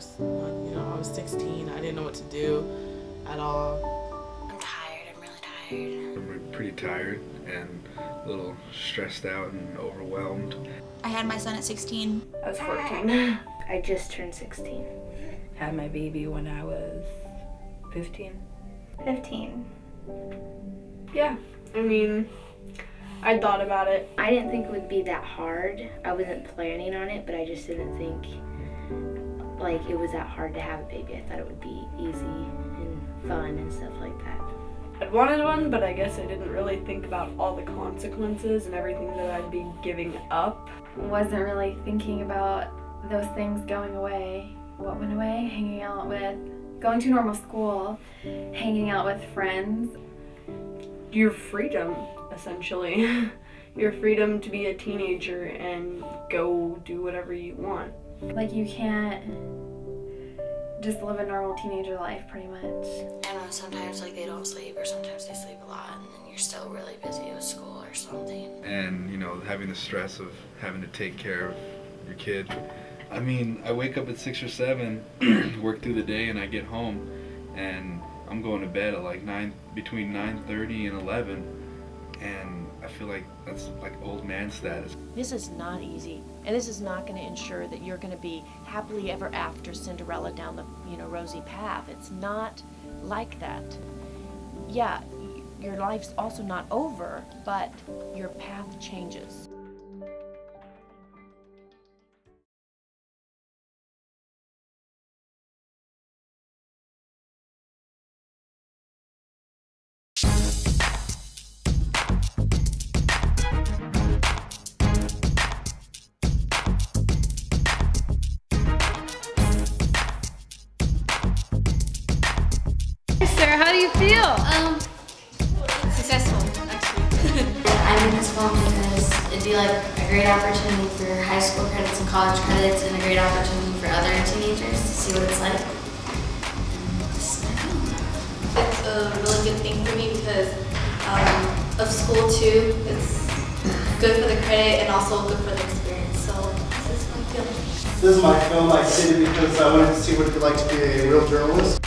first. When, I was 16. I didn't know what to do at all. I'm tired. I'm really tired. I'm pretty tired and a little stressed out and overwhelmed. I had my son at 16. I was 14. I just turned 16. Had my baby when I was 15. 15. Yeah, I mean, I thought about it. I didn't think it would be that hard. I wasn't planning on it, but I just didn't think like it was that hard to have a baby. I thought it would be easy and fun and stuff like that. I wanted one, but I guess I didn't really think about all the consequences and everything that I'd be giving up. Wasn't really thinking about those things going away. What went away? Hanging out with, going to normal school, hanging out with friends. Your freedom, essentially. Your freedom to be a teenager and go do whatever you want. Like you can't just live a normal teenager life pretty much. I know sometimes like they don't sleep or sometimes they sleep a lot and then you're still really busy with school or something. And, having the stress of having to take care of your kid. I mean, I wake up at 6 or 7, work through the day, and I get home, and I'm going to bed at like between 9:30 and 11, and I feel like that's like old man status. This is not easy, and this is not going to ensure that you're going to be happily ever after Cinderella down the rosy path. It's not like that. Yeah, your life's also not over, but your path changes. Sarah, how do you feel? Successful, actually. I'm in this film because it'd be like a great opportunity for high school credits and college credits and a great opportunity for other teenagers to see what it's like. It's a really good thing for me because of school too. It's good for the credit and also good for the experience. So this is my film. This is my film. I did it because I wanted to see what it'd be like to be a real journalist.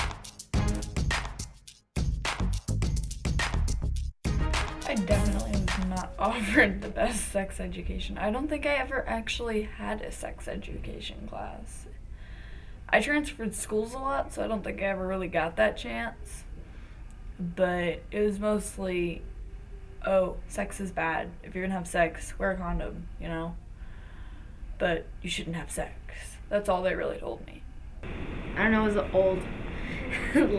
I definitely was not offered the best sex education. I don't think I ever actually had a sex education class. I transferred schools a lot, so I don't think I ever really got that chance. But it was mostly, oh, sex is bad. If you're gonna have sex, wear a condom, But you shouldn't have sex. That's all they really told me. I don't know, it was old,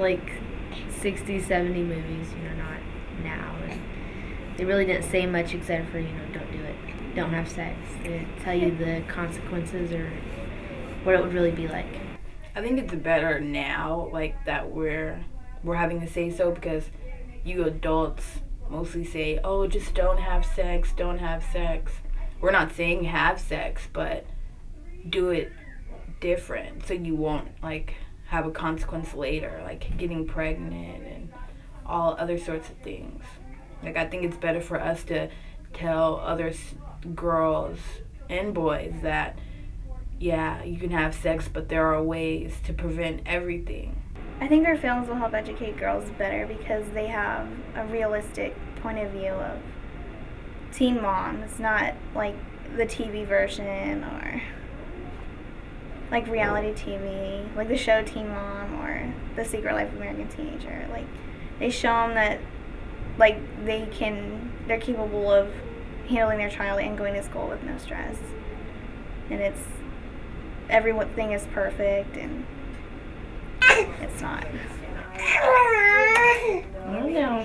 like 60, 70 movies, not now. And they really didn't say much except for, don't do it. Don't have sex. They didn't tell you the consequences or what it would really be like. I think it's better now, like that we're having to say so because you adults mostly say, oh, just don't have sex, don't have sex. We're not saying have sex, but do it different so you won't have a consequence later, like getting pregnant and all other sorts of things. I think it's better for us to tell other girls and boys that, yeah, you can have sex, but there are ways to prevent everything. I think our films will help educate girls better because they have a realistic point of view of teen mom. It's not like the TV version or like reality TV, like the show Teen Mom or The Secret Life of American Teenager. Like they show them that they're capable of handling their child and going to school with no stress. And everything is perfect and it's not. I don't know.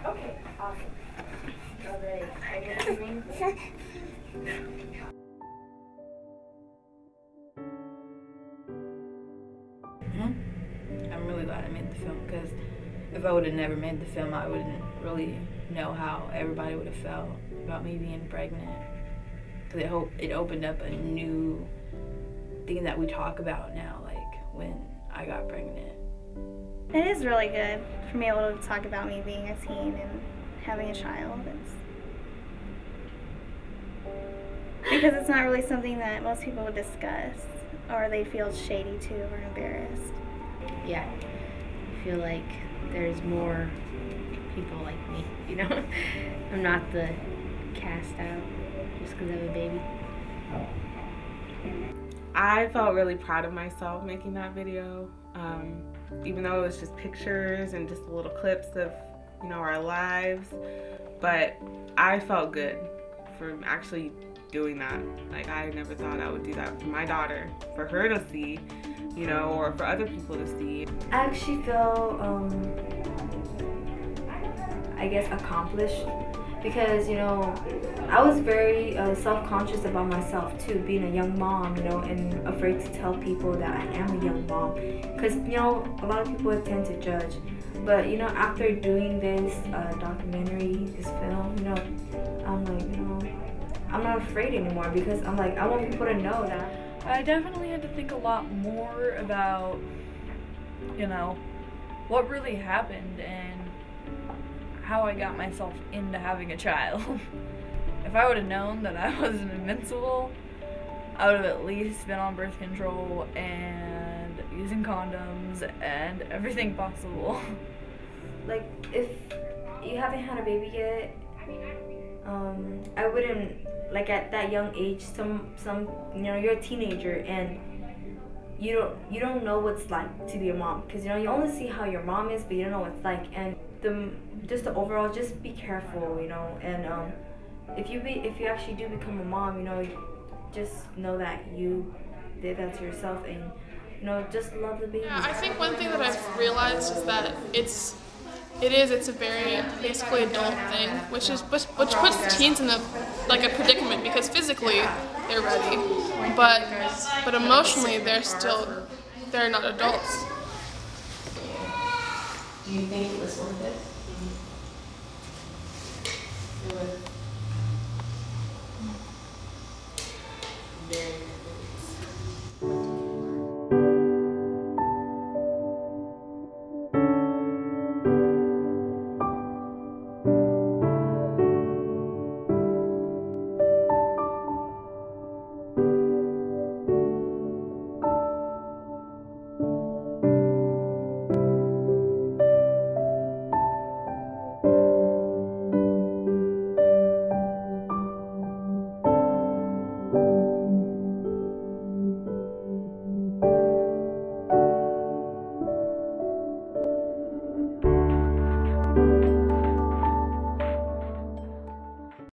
Okay, awesome. Alright, I'm really glad I made the film because if I would have never made the film, I wouldn't really know how everybody would have felt about me being pregnant. Because it opened up a new thing that we talk about now, like when I got pregnant. It is really good for me able to talk about me being a teen and having a child. Because it's not really something that most people would discuss, or they'd feel shady too or embarrassed. Yeah, I feel like there's more people like me, you know? I'm not the cast out just because I have a baby. I felt really proud of myself making that video, even though it was just pictures and just little clips of, you know, our lives. But I felt good for actually doing that. Like, I never thought I would do that for my daughter, for her to see, you know, or for other people to see. I actually feel, I guess, accomplished because, you know, I was very self-conscious about myself too, being a young mom, you know, and afraid to tell people that I am a young mom because, you know, a lot of people tend to judge. But, you know, after doing this documentary, this film, you know, I'm like, you know, I'm not afraid anymore because I'm like, I want people to know that. I definitely had to think a lot more about, you know, what really happened and how I got myself into having a child. If I would have known that I was invincible, I would have at least been on birth control and using condoms and everything possible. Like, if you haven't had a baby yet, I wouldn't, like, at that young age, some you know, you're a teenager and you don't know what it's like to be a mom because, you know, you only see how your mom is, but you don't know what it's like. And the overall, just be careful, you know, and if you actually do become a mom, you know, just know that you did that to yourself and, you know, just love the baby. Yeah, I think one thing that I've realized is that it's a very basically adult thing, which puts teens in a predicament because physically they're ready, but emotionally they're not adults. Do you think it was worth it? It was very